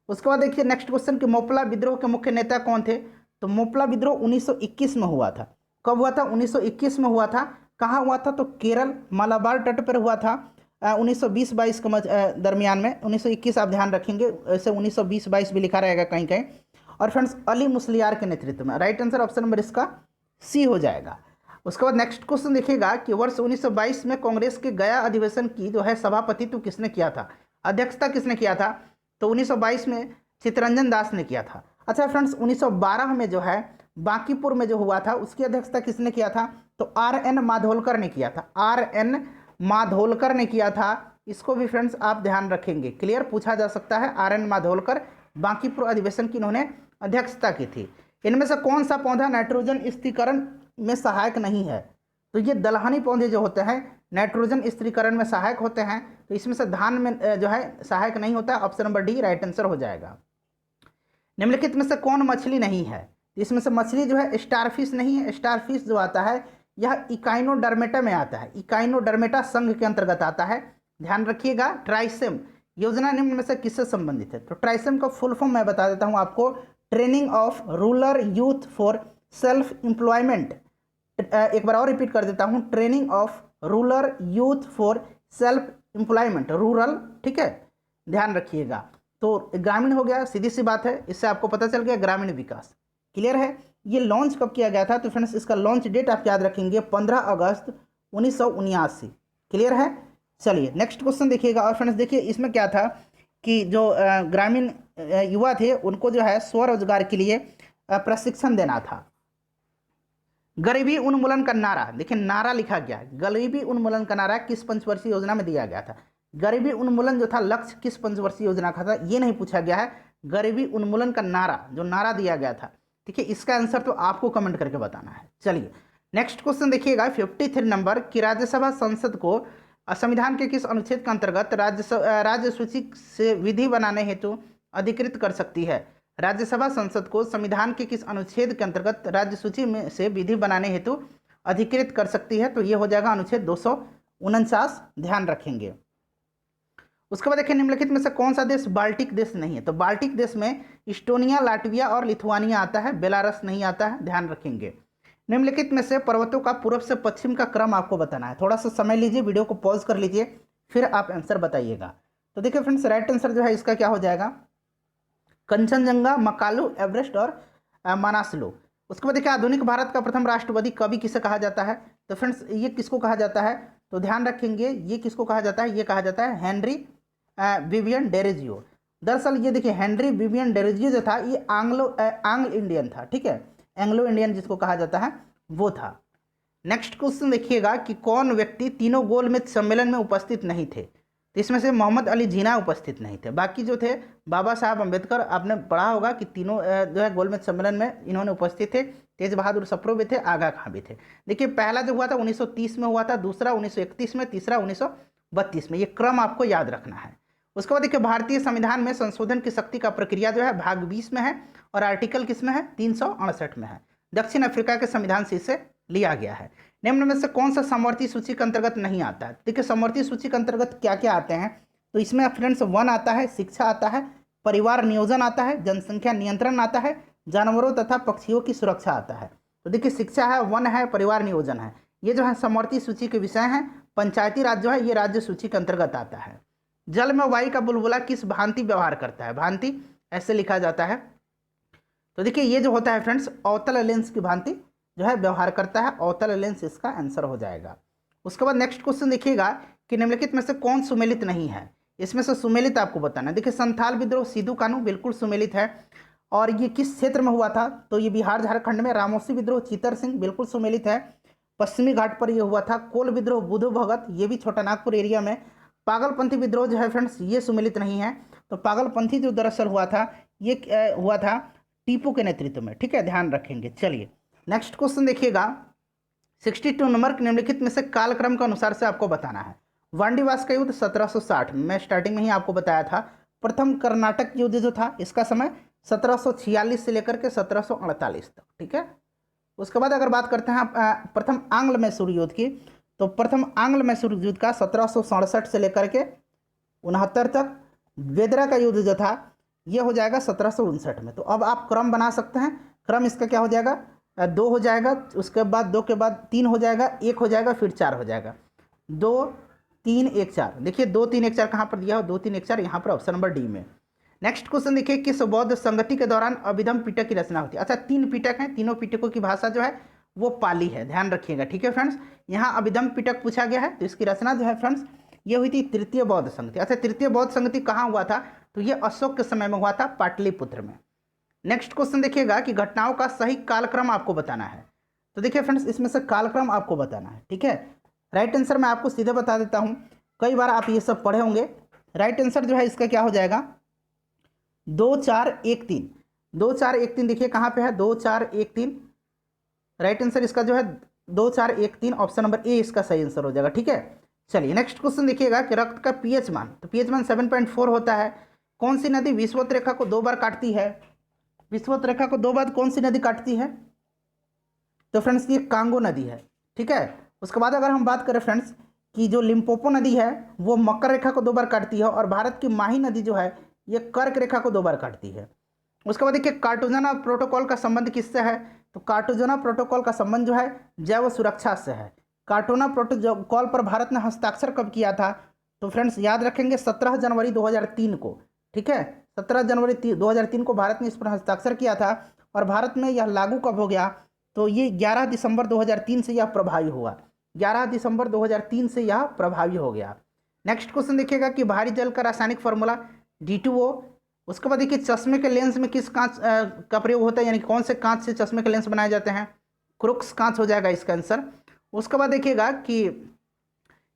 उसके बाद देखिए नेक्स्ट क्वेश्चन कि मोपला विद्रोह के मुख्य नेता कौन थे? तो मोपला विद्रोह 1921 में हुआ था। कब हुआ था? 1921 में हुआ था। कहाँ हुआ था? तो केरल मलाबार तट पर हुआ था 1920-22 के दरमियान में। 1921 आप ध्यान रखेंगे, ऐसे 1920-22 भी लिखा रहेगा कहीं कहीं। और फ्रेंड्स अली मुस्लियार के नेतृत्व में। राइट आंसर ऑप्शन नंबर इसका सी हो जाएगा। उसके बाद नेक्स्ट क्वेश्चन देखिएगा कि वर्ष 1922 में कांग्रेस के गया अधिवेशन की जो है सभापतित्व किसने किया था? अध्यक्षता किसने किया था? तो 1922 में चित्तरंजन दास ने किया था। अच्छा फ्रेंड्स, 1912 में जो है बांकीपुर में जो हुआ था उसकी अध्यक्षता किसने किया था? तो R.N. माधोलकर ने किया था। R.N. माधोलकर ने किया था। इसको भी फ्रेंड्स आप ध्यान रखेंगे, क्लियर पूछा जा सकता है। R.N. माधोलकर बांकीपुर अधिवेशन की इन्होंने अध्यक्षता की थी। इनमें से कौन सा पौधा नाइट्रोजन स्थिरीकरण में सहायक नहीं है? तो ये दलहनी पौधे जो होते हैं नाइट्रोजन स्थिरीकरण में सहायक होते हैं। तो इसमें से धान में जो है सहायक नहीं होता है। Option number D right answer हो जाएगा। निम्नलिखित में से कौन मछली नहीं है? इसमें से मछली जो है स्टारफिश नहीं है। स्टारफिश जो आता है यह इकाइनोडर्मेटा में आता है। इकाइनोडर्मेटा संघ के अंतर्गत आता है, ध्यान रखिएगा। ट्राइसेम योजना निम्न में से किससे संबंधित है? तो ट्राइसेम का फुल फॉर्म मैं बता देता हूं आपको, training of rural youth for self employment. एक बार और रिपीट कर देता हूं, training of rural youth for self employment, rural, ठीक है, ध्यान रखिएगा। तो ग्रामीण हो गया, सीधी सी बात है, इससे आपको पता चल गया ग्रामीण विकास, क्लियर है। ये लॉन्च कब किया गया था? तो फ्रेंड्स इसका लॉन्च डेट आप याद रखेंगे 15 अगस्त 1979, क्लियर है। चलिए नेक्स्ट क्वेश्चन देखिएगा। और फ्रेंड्स देखिए इसमें क्या था कि जो ग्रामीण युवा थे उनको जो है स्वरोजगार के लिए प्रशिक्षण देना था। गरीबी उन्मूलन का नारा, देखिए नारा लिखा गया, गरीबी उन्मूलन का नारा किस पंचवर्षीय योजना में दिया गया था? गरीबी उन्मूलन जो था लक्ष्य किस पंचवर्षीय योजना का था ये नहीं पूछा गया है। गरीबी उन्मूलन का नारा जो नारा दिया गया था, ठीक है, इसका आंसर तो आपको कमेंट करके बताना है। चलिए नेक्स्ट क्वेश्चन देखिएगा 53 नंबर कि राज्यसभा संसद को संविधान के किस अनुच्छेद के अंतर्गत राज्य सूची से विधि बनाने हेतु अधिकृत कर सकती है? राज्यसभा संसद को संविधान के किस अनुच्छेद के अंतर्गत राज्य सूची में से विधि बनाने हेतु अधिकृत कर सकती है? तो ये हो जाएगा अनुच्छेद 249, ध्यान रखेंगे। उसके बाद देखिए निम्नलिखित में से कौन सा देश बाल्टिक देश नहीं है? तो बाल्टिक देश में इस्टोनिया, लाटविया और लिथुआनिया आता है, बेलारस नहीं आता है, ध्यान रखेंगे। निम्नलिखित में से पर्वतों का पूर्व से पश्चिम का क्रम आपको बताना है। थोड़ा सा समय लीजिए, वीडियो को पॉज कर लीजिए, फिर आप आंसर बताइएगा। तो देखिए फ्रेंड्स राइट आंसर जो है इसका क्या हो जाएगा? कंचनजंगा, मकालू, एवरेस्ट और मानासलू। उसके बाद देखिए आधुनिक भारत का प्रथम राष्ट्रवादी कवि किसे कहा जाता है? तो फ्रेंड्स ये किसको कहा जाता है? तो ध्यान रखेंगे ये किसको कहा जाता है? ये कहा जाता है हेनरी विवियन डेरोजियो। दरअसल ये देखिए हेनरी विवियन डेरोजियो जो था ये आंग्ल इंडियन था, ठीक है, एंग्लो इंडियन जिसको कहा जाता है वो था। नेक्स्ट क्वेश्चन देखिएगा कि कौन व्यक्ति तीनों गोलमेज सम्मेलन में उपस्थित नहीं थे? तो इसमें से मोहम्मद अली जिन्ना उपस्थित नहीं थे, बाकी जो थे बाबा साहब अम्बेडकर, आपने पढ़ा होगा कि तीनों जो है गोलमेज सम्मेलन में इन्होंने उपस्थित थे। तेज बहादुर सप्रू भी थे, आगा खां भी थे। देखिए पहला जो हुआ था 1930 में हुआ था, दूसरा 1931 में, तीसरा 1932 में, ये क्रम आपको याद रखना है। उसके बाद देखिए भारतीय संविधान में संशोधन की शक्ति का प्रक्रिया जो है भाग 20 में है और आर्टिकल किस में है? 368 में है। दक्षिण अफ्रीका के संविधान से इसे लिया गया है। निम्न में से कौन सा समवर्ती सूची के अंतर्गत नहीं आता है? देखिए समवर्ती सूची के अंतर्गत क्या क्या आते हैं? तो इसमें फ्रेंड्स 1 आता है, शिक्षा आता है, परिवार नियोजन आता है, जनसंख्या नियंत्रण आता है, जानवरों तथा पक्षियों की सुरक्षा आता है। तो देखिए शिक्षा है, 1 है, परिवार नियोजन है, ये जो है समवर्ती सूची के विषय हैं। पंचायती राज जो है ये राज्य सूची के अंतर्गत आता है। जल में वायु का बुलबुला किस भांति व्यवहार करता है? भांति ऐसे लिखा जाता है। तो देखिए ये जो होता है फ्रेंड्स अवतल लेंस की भांति जो है व्यवहार करता है, अवतल लेंस इसका आंसर हो जाएगा। उसके बाद नेक्स्ट क्वेश्चन देखिएगा कि निम्नलिखित में से कौन सुमेलित नहीं है? इसमें से सुमेलित आपको बताना है। देखिए संथाल विद्रोह सिद्धू कानू बिल्कुल सुमेलित है, और ये किस क्षेत्र में हुआ था? तो ये बिहार झारखंड में। रामोसी विद्रोह चित्तर सिंह बिल्कुल सुमेलित है, पश्चिमी घाट पर यह हुआ था। कोल विद्रोह बुधो भगत ये भी छोटा नागपुर एरिया में। पागलपंथी विद्रोह जो है फ्रेंड्स ये सुमेलित नहीं है। तो पागलपंथी जो दरअसल हुआ था ये हुआ था टीपू के नेतृत्व में, ठीक है, ध्यान रखेंगे। चलिए नेक्स्ट क्वेश्चन देखिएगा 62 नंबर, निम्नलिखित में से कालक्रम के अनुसार से आपको बताना है। वांडीवास का युद्ध 1760, मैं स्टार्टिंग में ही आपको बताया था। प्रथम कर्नाटक युद्ध जो था इसका समय 1746 से लेकर के 1748 तक, ठीक है। उसके बाद अगर बात करते हैं प्रथम आंग्ल मैसूर युद्ध की, तो प्रथम आंग्ल मैसूर युद्ध का 1767 से लेकर के 69 तक। वेदरा का युद्ध जो था ये हो जाएगा 1759 में। तो अब आप क्रम बना सकते हैं। क्रम इसका क्या हो जाएगा? 2 हो जाएगा, उसके बाद 2 के बाद 3 हो जाएगा, 1 हो जाएगा, फिर 4 हो जाएगा। 2 3 1 4, देखिए 2 3 1 4 कहाँ पर दिया हो? 2 3 1 4 यहाँ पर ऑप्शन नंबर डी में। नेक्स्ट क्वेश्चन देखिए किस बौद्ध संगति के दौरान अभिधम पिटक की रचना होती है? अच्छा 3 पिटक हैं, तीनों पिटकों की भाषा जो है वो पाली है, ध्यान रखिएगा, ठीक है फ्रेंड्स। यहाँ अभिधम पिटक पूछा गया है, तो इसकी रचना जो है फ्रेंड्स ये हुई थी तृतीय बौद्ध संगति। अच्छा तृतीय बौद्ध संगति कहाँ हुआ था? तो ये अशोक के समय में हुआ था पाटलिपुत्र में। नेक्स्ट क्वेश्चन देखिएगा कि घटनाओं का सही कालक्रम आपको बताना है। तो देखिए फ्रेंड्स, इसमें से कालक्रम आपको बताना है, ठीक है। राइट आंसर मैं आपको सीधे बता देता हूँ, कई बार आप ये सब पढ़े होंगे। राइट आंसर जो है इसका क्या हो जाएगा, 2413। 2413 देखिए कहाँ पे है, 2413। राइट आंसर इसका जो है 2413, ऑप्शन नंबर ए इसका सही आंसर हो जाएगा, ठीक है। चलिए नेक्स्ट क्वेश्चन देखिएगा कि रक्त का पीएच मान, तो पीएच मान 7.4 होता है। कौन सी नदी विषुवत रेखा को 2 बार काटती है? विषुवत रेखा को 2 बार कौन सी नदी काटती है? तो फ्रेंड्स ये कांगो नदी है, ठीक है। उसके बाद अगर हम बात करें फ्रेंड्स कि जो लिम्पोपो नदी है वो मकर रेखा को 2 बार काटती है, और भारत की माही नदी जो है ये कर्क रेखा को 2 बार काटती है। उसके बाद देखिए कार्टोजना प्रोटोकॉल का संबंध किससे है? तो कार्टोजना प्रोटोकॉल का संबंध जो है जैव सुरक्षा से है। कार्टोना प्रोटोकॉल पर भारत ने हस्ताक्षर कब किया था? तो फ्रेंड्स याद रखेंगे 17 जनवरी 2003 को, ठीक है। 17 जनवरी 2003 को भारत ने इस पर हस्ताक्षर किया था, और भारत में यह लागू कब हो गया? तो ये 11 दिसंबर 2003 से यह प्रभावी हुआ। 11 दिसंबर 2003 से यह प्रभावी हो गया। नेक्स्ट क्वेश्चन देखिएगा कि भारी जल का रासायनिक फॉर्मूला D2O। उसके बाद देखिए चश्मे के लेंस में किस कांच का प्रयोग होता है, यानी कौन से कांच से चश्मे के लेंस बनाए जाते हैं? क्रुक्स कांच हो जाएगा इसका आंसर। उसके बाद देखिएगा कि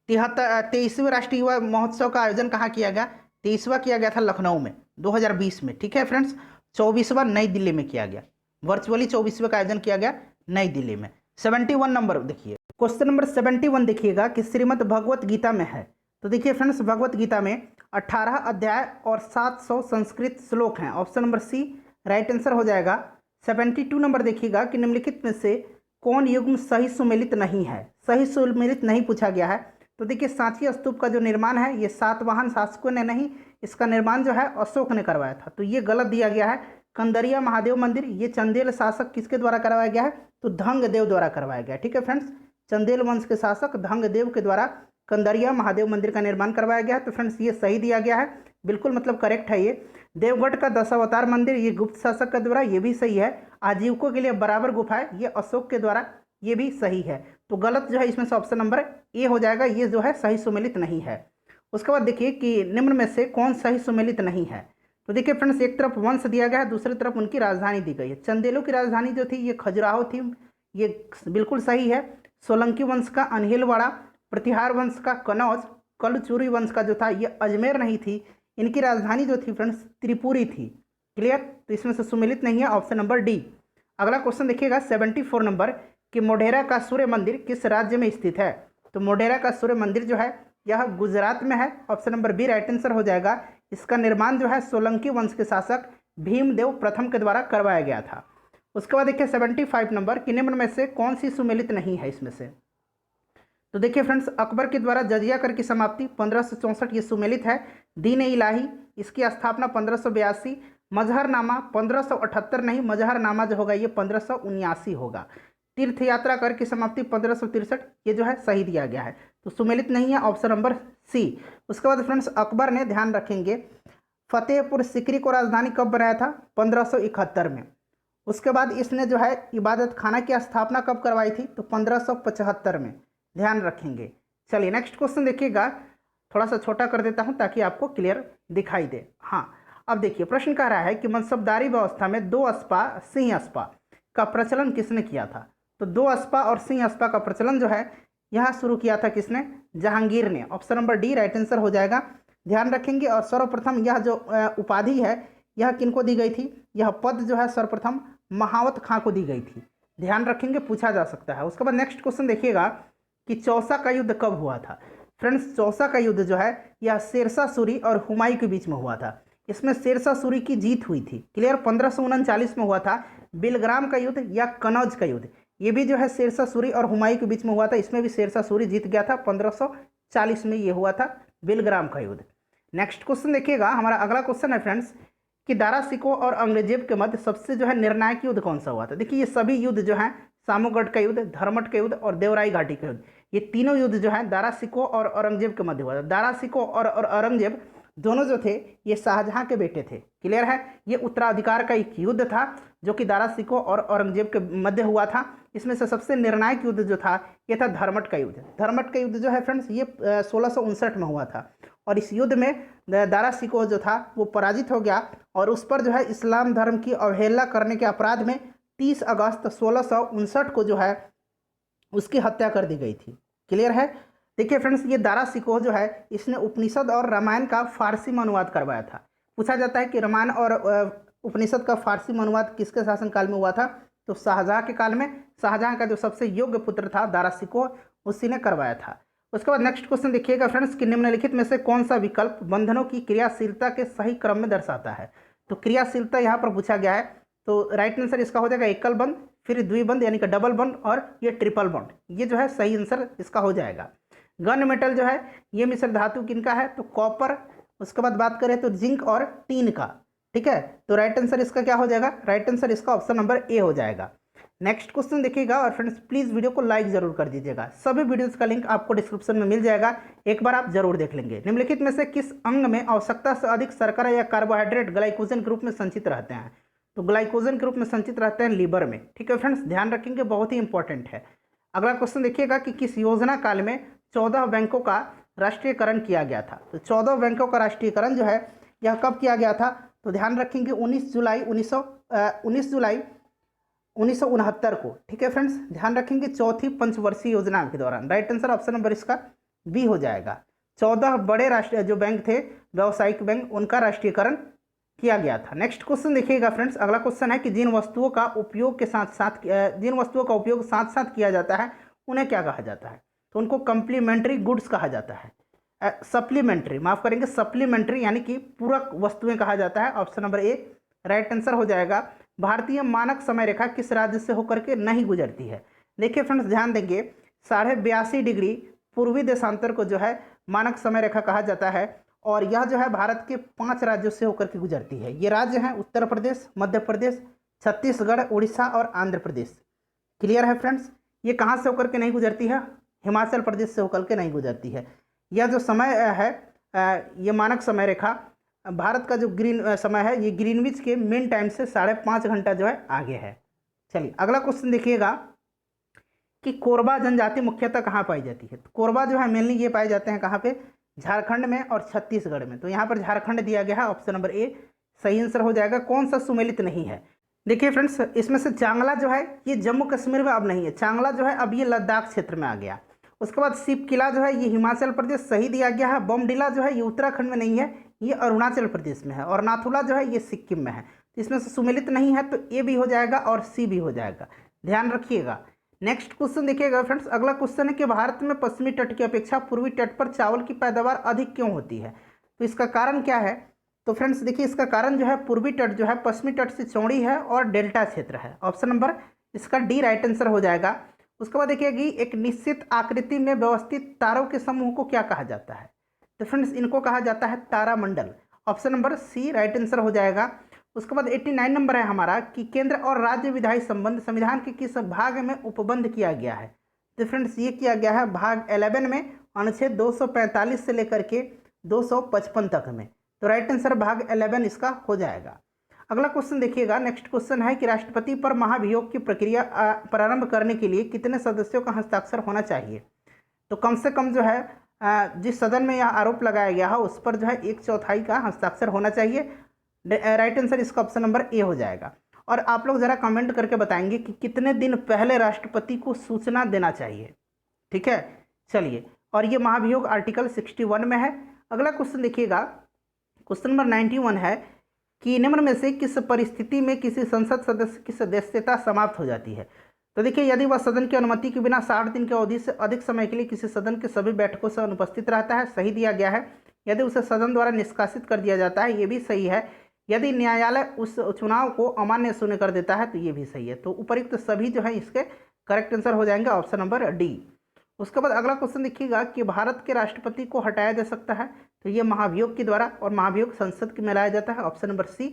23वें राष्ट्रीय युवा महोत्सव का आयोजन कहाँ किया गया? 23वां किया गया था लखनऊ में 2020 में, ठीक है फ्रेंड्स। 24वां नई दिल्ली में किया गया, वर्चुअली 24वें का आयोजन किया गया नई दिल्ली में। 71 नंबर देखिए, क्वेश्चन नंबर 71 देखिएगा कि श्रीमद् भगवत गीता में है। तो देखिए फ्रेंड्स भगवत गीता में 18 अध्याय और 700 संस्कृत श्लोक हैं, option number C right answer हो जाएगा। 72 नंबर देखिएगा कि निम्नलिखित में से कौन युग्म सही सुमेलित नहीं है? सही सुमेलित नहीं पूछा गया है। तो देखिए सांची स्तूप का जो निर्माण है ये सातवाहन शासकों ने नहीं, इसका निर्माण जो है अशोक ने करवाया था, तो ये गलत दिया गया है। कंदरिया महादेव मंदिर ये चंदेल शासक किसके द्वारा करवाया गया है? तो धंगदेव द्वारा करवाया गया, ठीक है फ्रेंड्स। चंदेल वंश के शासक धंगदेव के द्वारा कंदरिया महादेव मंदिर का निर्माण करवाया गया है, तो फ्रेंड्स ये सही दिया गया है, बिल्कुल मतलब करेक्ट है ये। देवगढ़ का दशावतार मंदिर ये गुप्त शासक के द्वारा, ये भी सही है। आजीविकों के लिए बराबर गुफा है, ये अशोक के द्वारा, ये भी सही है। तो गलत जो है इसमें से ऑप्शन नंबर ए हो जाएगा, ये जो है सही सुमेलित नहीं है। उसके बाद देखिए कि निम्न में से कौन सही सुमेलित नहीं है? तो देखिए फ्रेंड्स एक तरफ वंश दिया गया है, दूसरी तरफ उनकी राजधानी दी गई है। चंदेलों की राजधानी जो थी ये खजुराहो थी, ये बिल्कुल सही है। सोलंकी वंश का अनहिलवाड़ा, प्रतिहार वंश का कनौज, कलचुरी वंश का जो था ये अजमेर नहीं थी, इनकी राजधानी जो थी फ्रेंड्स त्रिपुरी थी। क्लियर? तो इसमें से सुमेलित नहीं है, ऑप्शन नंबर डी। अगला क्वेश्चन देखिएगा 74 नंबर कि मोढेरा का सूर्य मंदिर किस राज्य में स्थित है? तो मोढेरा का सूर्य मंदिर जो है यह गुजरात में है, option number B right answer हो जाएगा। इसका निर्माण जो है सोलंकी वंश के शासक भीमदेव प्रथम के द्वारा करवाया गया था। उसके बाद देखिए 75 नंबर कि निम्न में से कौन सी सुमेलित नहीं है इसमें से? तो देखिए फ्रेंड्स अकबर के द्वारा जजिया कर की समाप्ति 1564 ये सुमेलित है। दीन इलाही इसकी स्थापना 1582, मजहरनामा 1578 नहीं, मजहरनामा जो होगा ये 1579 होगा। तीर्थ यात्रा कर की समाप्ति 1563 ये जो है सही दिया गया है, तो सुमेलित नहीं है, ऑप्शन नंबर सी। उसके बाद फ्रेंड्स अकबर ने ध्यान रखेंगे फतेहपुर सिकरी को राजधानी कब बनाया था? 1571 में। उसके बाद इसने जो है इबादत खाना की स्थापना कब करवाई थी? तो 1575 में, ध्यान रखेंगे। चलिए नेक्स्ट क्वेश्चन देखिएगा, थोड़ा सा छोटा कर देता हूं ताकि आपको क्लियर दिखाई दे। हाँ अब देखिए प्रश्न कह रहा है कि मनसबदारी व्यवस्था में 2 अस्पा सिंह अस्पा का प्रचलन किसने किया था? तो 2 अस्पा और सिंह अस्पा का प्रचलन जो है यहाँ शुरू किया था किसने? जहांगीर ने, option number D right answer हो जाएगा। ध्यान रखेंगे और सर्वप्रथम यह जो उपाधि है यह किनको दी गई थी? यह पद जो है सर्वप्रथम महावत खां को दी गई थी, ध्यान रखेंगे, पूछा जा सकता है। उसके बाद नेक्स्ट क्वेश्चन देखिएगा कि चौसा का युद्ध कब हुआ था? फ्रेंड्स चौसा का युद्ध जो है यह शेरशाह सूरी और हुमायूं के बीच में हुआ था। इसमें शेरशाह सूरी की जीत हुई थी, क्लियर। 1539 में हुआ था। बिलग्राम का युद्ध या कनौज का युद्ध ये भी जो है शेरशाह सूरी और हुमायूं के बीच में हुआ था, इसमें भी शेरशाह सूरी जीत गया था। 1540 में ये हुआ था बिलग्राम का युद्ध। नेक्स्ट क्वेश्चन देखिएगा, हमारा अगला क्वेश्चन है फ्रेंड्स कि दारा सिकोह और औरंगजेब के मध्य सबसे जो है निर्णायक युद्ध कौन सा हुआ था? देखिए ये सभी युद्ध जो है सामोगढ़ का युद्ध, धर्मट का युद्ध और देवराई घाटी का युद्ध, ये तीनों युद्ध जो है दारा सिकोह और औरंगजेब के मध्य हुआ था। दारा सिकोह और औरंगजेब दोनों जो थे ये शाहजहां के बेटे थे, क्लियर है। ये उत्तराधिकार का एक युद्ध था जो कि दारा सिकोह और औरंगजेब के मध्य हुआ था। इसमें से सबसे निर्णायक युद्ध जो था ये था धर्मट का युद्ध। धर्मट का युद्ध जो है फ्रेंड्स ये 1659 में हुआ था। और इस युद्ध में दारा शिकोह जो था वो पराजित हो गया और उस पर जो है इस्लाम धर्म की अवहेलना करने के अपराध में 30 अगस्त 1659 को जो है उसकी हत्या कर दी गई थी। क्लियर है। देखिए फ्रेंड्स, ये दारा शिकोह जो है इसने उपनिषद और रामायण का फारसी में अनुवाद करवाया था। पूछा जाता है कि रामायण और उपनिषद का फारसी में अनुवाद किसके शासनकाल में हुआ था, तो शाहजहां के काल में। शाहजहां का जो सबसे योग्य पुत्र था दारा शिकोह, उसी ने करवाया था। उसके बाद नेक्स्ट क्वेश्चन देखिएगा फ्रेंड्स कि निम्नलिखित में से कौन सा विकल्प बंधनों की क्रियाशीलता के सही क्रम में दर्शाता है। तो क्रियाशीलता यहाँ पर पूछा गया है, तो राइट आंसर इसका हो जाएगा एकल बंध, फिर द्विबंध यानी कि डबल बंध, और ये ट्रिपल बंध। ये जो है सही आंसर इसका हो जाएगा। गन मेटल जो है ये मिश्र धातु किनका है, तो कॉपर। उसके बाद बात करें तो जिंक और टीन का। ठीक है, तो राइट आंसर इसका क्या हो जाएगा, राइट आंसर इसका ऑप्शन नंबर ए हो जाएगा। नेक्स्ट क्वेश्चन देखिएगा और फ्रेंड्स प्लीज़ वीडियो को लाइक जरूर कर दीजिएगा। सभी वीडियोस का लिंक आपको डिस्क्रिप्शन में मिल जाएगा, एक बार आप जरूर देख लेंगे। निम्नलिखित में से किस अंग में आवश्यकता से अधिक शर्करा या कार्बोहाइड्रेट ग्लाइकोजन के रूप में संचित रहते हैं, तो ग्लाइकोजन के रूप में संचित रहते हैं लीवर में। ठीक है फ्रेंड्स, ध्यान रखेंगे, बहुत ही इंपॉर्टेंट है। अगला क्वेश्चन देखिएगा कि किस योजना काल में 14 बैंकों का राष्ट्रीयकरण किया गया था। तो 14 बैंकों का राष्ट्रीयकरण जो है यह कब किया गया था, तो ध्यान रखेंगे 19 जुलाई 1969 को। ठीक है फ्रेंड्स, ध्यान रखेंगे चौथी पंचवर्षीय योजना के दौरान। राइट आंसर ऑप्शन नंबर इसका बी हो जाएगा। 14 बड़े राष्ट्रीय जो बैंक थे व्यावसायिक बैंक, उनका राष्ट्रीयकरण किया गया था। नेक्स्ट क्वेश्चन देखिएगा फ्रेंड्स, अगला क्वेश्चन है कि जिन वस्तुओं का उपयोग साथ साथ किया जाता है उन्हें क्या कहा जाता है, तो उनको कम्प्लीमेंट्री गुड्स कहा जाता है। सप्लीमेंट्री, माफ करेंगे, सप्लीमेंट्री यानी कि पूरक वस्तुएं कहा जाता है। Option number A right answer हो जाएगा। भारतीय मानक समय रेखा किस राज्य से होकर के नहीं गुजरती है। देखिए फ्रेंड्स, ध्यान देंगे, 82.5 डिग्री पूर्वी देशांतर को जो है मानक समय रेखा कहा जाता है और यह जो है भारत के 5 राज्यों से होकर के गुजरती है। ये राज्य हैं उत्तर प्रदेश, मध्य प्रदेश, छत्तीसगढ़, उड़ीसा और आंध्र प्रदेश। क्लियर है फ्रेंड्स, ये कहाँ से होकर के नहीं गुजरती है, हिमाचल प्रदेश से होकर के नहीं गुजरती है। यह जो समय है ये मानक समय रेखा भारत का जो ग्रीन समय है ये ग्रीनविच के मेन टाइम से 5.5 घंटा जो है आगे है। चलिए अगला क्वेश्चन देखिएगा कि कोरबा जनजाति मुख्यतः कहाँ पाई जाती है। तो कोरबा जो है मेनली ये पाए जाते हैं कहाँ पे, झारखंड में और छत्तीसगढ़ में। तो यहाँ पर झारखंड दिया गया है, ऑप्शन नंबर ए सही आंसर हो जाएगा। कौन सा सुमेलित नहीं है, देखिए फ्रेंड्स, इसमें से चांगला जो है ये जम्मू कश्मीर में अब नहीं है, चांगला जो है अब ये लद्दाख क्षेत्र में आ गया। उसके बाद शिप किला जो है ये हिमाचल प्रदेश सही दिया गया है। बोमडिला जो है ये उत्तराखंड में नहीं है, ये अरुणाचल प्रदेश में है। और नाथुला जो है ये सिक्किम में है। तो इसमें से सुमेलित नहीं है, तो ए भी हो जाएगा और सी भी हो जाएगा, ध्यान रखिएगा। नेक्स्ट क्वेश्चन देखिएगा फ्रेंड्स, अगला क्वेश्चन है कि भारत में पश्चिमी तट की अपेक्षा पूर्वी तट पर चावल की पैदावार अधिक क्यों होती है। तो इसका कारण क्या है, तो फ्रेंड्स देखिए इसका कारण जो है पूर्वी तट जो है पश्चिमी तट से चौड़ी है और डेल्टा क्षेत्र है। ऑप्शन नंबर इसका डी राइट आंसर हो जाएगा। उसके बाद देखिए कि एक निश्चित आकृति में व्यवस्थित तारों के समूह को क्या कहा जाता है, तो फ्रेंड्स इनको कहा जाता है तारामंडल। Option number C right answer हो जाएगा। उसके बाद 89 नंबर है हमारा कि केंद्र और राज्य विधायी संबंध संविधान के किस भाग में उपबंध किया गया है। तो फ्रेंड्स ये किया गया है भाग 11 में, अनुच्छेद 245 से लेकर के 255 तक में। तो राइट आंसर भाग 11 इसका हो जाएगा। अगला क्वेश्चन देखिएगा, नेक्स्ट क्वेश्चन है कि राष्ट्रपति पर महाभियोग की प्रक्रिया प्रारंभ करने के लिए कितने सदस्यों का हस्ताक्षर होना चाहिए। तो कम से कम जो है जिस सदन में यह आरोप लगाया गया है उस पर जो है 1/4 का हस्ताक्षर होना चाहिए। राइट आंसर इसका ऑप्शन नंबर ए हो जाएगा। और आप लोग ज़रा कमेंट करके बताएंगे कि कितने दिन पहले राष्ट्रपति को सूचना देना चाहिए। ठीक है, चलिए, और ये महाभियोग आर्टिकल 61 में है। अगला क्वेश्चन देखिएगा, क्वेश्चन नंबर 91 है कि निम्न में से किस परिस्थिति में किसी संसद सदस्य की सदस्यता समाप्त हो जाती है। तो देखिए यदि वह सदन की अनुमति के बिना 60 दिन की अवधि से अधिक समय के लिए किसी सदन के सभी बैठकों से अनुपस्थित रहता है, सही दिया गया है। यदि उसे सदन द्वारा निष्कासित कर दिया जाता है, ये भी सही है। यदि न्यायालय उस चुनाव को अमान्य शून्य कर देता है तो ये भी सही है। तो उपयुक्त सभी जो है इसके करेक्ट आंसर हो जाएंगे, ऑप्शन नंबर डी। उसके बाद अगला क्वेश्चन देखिएगा कि भारत के राष्ट्रपति को हटाया जा सकता है, तो ये महाभियोग के द्वारा, और महाभियोग संसद में लाया जाता है। Option number C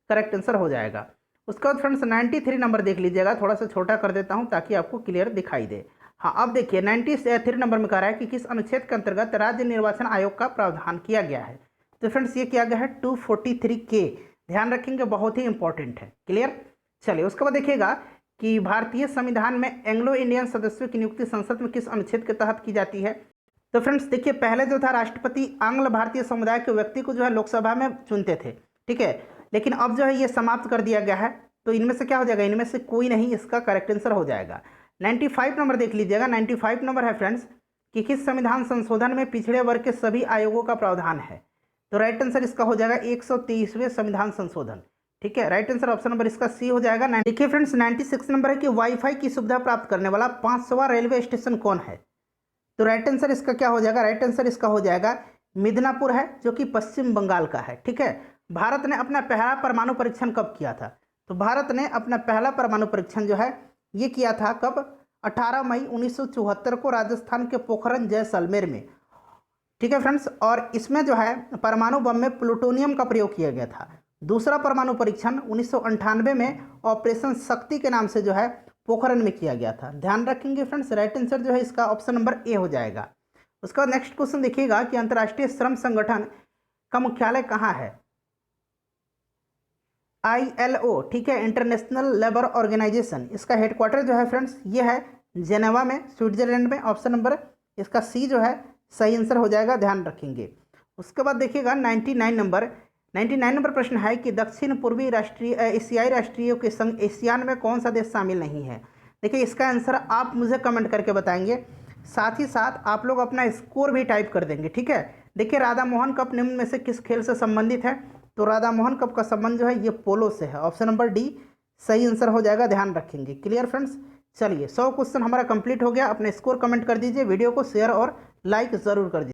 correct answer हो जाएगा। उसके बाद फ्रेंड्स 93 नंबर देख लीजिएगा, थोड़ा सा छोटा कर देता हूं ताकि आपको क्लियर दिखाई दे। हाँ, अब देखिए 93 नंबर में कह रहा है कि किस अनुच्छेद के अंतर्गत राज्य निर्वाचन आयोग का प्रावधान किया गया है। तो फ्रेंड्स ये किया गया है 243K, ध्यान रखेंगे, बहुत ही इंपॉर्टेंट है। क्लियर, चलिए उसके बाद देखिएगा कि भारतीय संविधान में एंग्लो इंडियन सदस्यों की नियुक्ति संसद में किस अनुच्छेद के तहत की जाती है। तो फ्रेंड्स देखिए, पहले जो था राष्ट्रपति आंग्ल भारतीय समुदाय के व्यक्ति को जो है लोकसभा में चुनते थे, ठीक है, लेकिन अब जो है ये समाप्त कर दिया गया है। तो इनमें से क्या हो जाएगा, इनमें से कोई नहीं, इसका करेक्ट आंसर हो जाएगा। 95 नंबर देख लीजिएगा। 95 नंबर है फ्रेंड्स कि किस संविधान संशोधन में पिछड़े वर्ग के सभी आयोगों का प्रावधान है। तो राइट आंसर इसका हो जाएगा 123वें संविधान संशोधन, ठीक है। राइट आंसर ऑप्शन नंबर इसका सी हो जाएगा। देखिए फ्रेंड्स 96 नंबर है कि वाईफाई की सुविधा प्राप्त करने वाला 5वां रेलवे स्टेशन कौन है। तो राइट आंसर इसका क्या हो जाएगा, राइट आंसर इसका हो जाएगा मिदनापुर है, जो कि पश्चिम बंगाल का है, ठीक है। भारत ने अपना पहला परमाणु परीक्षण कब किया था। तो भारत ने अपना पहला परमाणु परीक्षण जो है ये किया था कब, 18 मई 1974 को राजस्थान के पोखरण जैसलमेर में, ठीक है फ्रेंड्स। और इसमें जो है परमाणु बम में प्लूटोनियम का प्रयोग किया गया था। दूसरा परमाणु परीक्षण 1998 में ऑपरेशन शक्ति के नाम से जो है पोखरण में किया गया था। ध्यान रखेंगे फ्रेंड्स, राइट आंसर जो है इसका ऑप्शन नंबर ए हो जाएगा। उसका बाद नेक्स्ट क्वेश्चन देखिएगा कि अंतर्राष्ट्रीय श्रम संगठन का मुख्यालय कहाँ है। ILO, ठीक है, इंटरनेशनल लेबर ऑर्गेनाइजेशन, इसका हेडक्वार्टर जो है फ्रेंड्स ये है जेनेवा में, स्विट्जरलैंड में। ऑप्शन नंबर इसका सी जो है सही आंसर हो जाएगा, ध्यान रखेंगे। उसके बाद देखिएगा 99 नंबर प्रश्न है कि दक्षिण पूर्वी राष्ट्रीय एशियाई राष्ट्रीयों के संग एशियान में कौन सा देश शामिल नहीं है। देखिए इसका आंसर आप मुझे कमेंट करके बताएंगे, साथ ही साथ आप लोग अपना स्कोर भी टाइप कर देंगे, ठीक है। देखिए राधा मोहन कप निम्न में से किस खेल से संबंधित है। तो राधा मोहन कप का संबंध जो है ये पोलो से है। ऑप्शन नंबर डी सही आंसर हो जाएगा, ध्यान रखेंगे। क्लियर फ्रेंड्स, चलिए 100 क्वेश्चन हमारा कंप्लीट हो गया। अपने स्कोर कमेंट कर दीजिए, वीडियो को शेयर और लाइक ज़रूर कर दीजिए।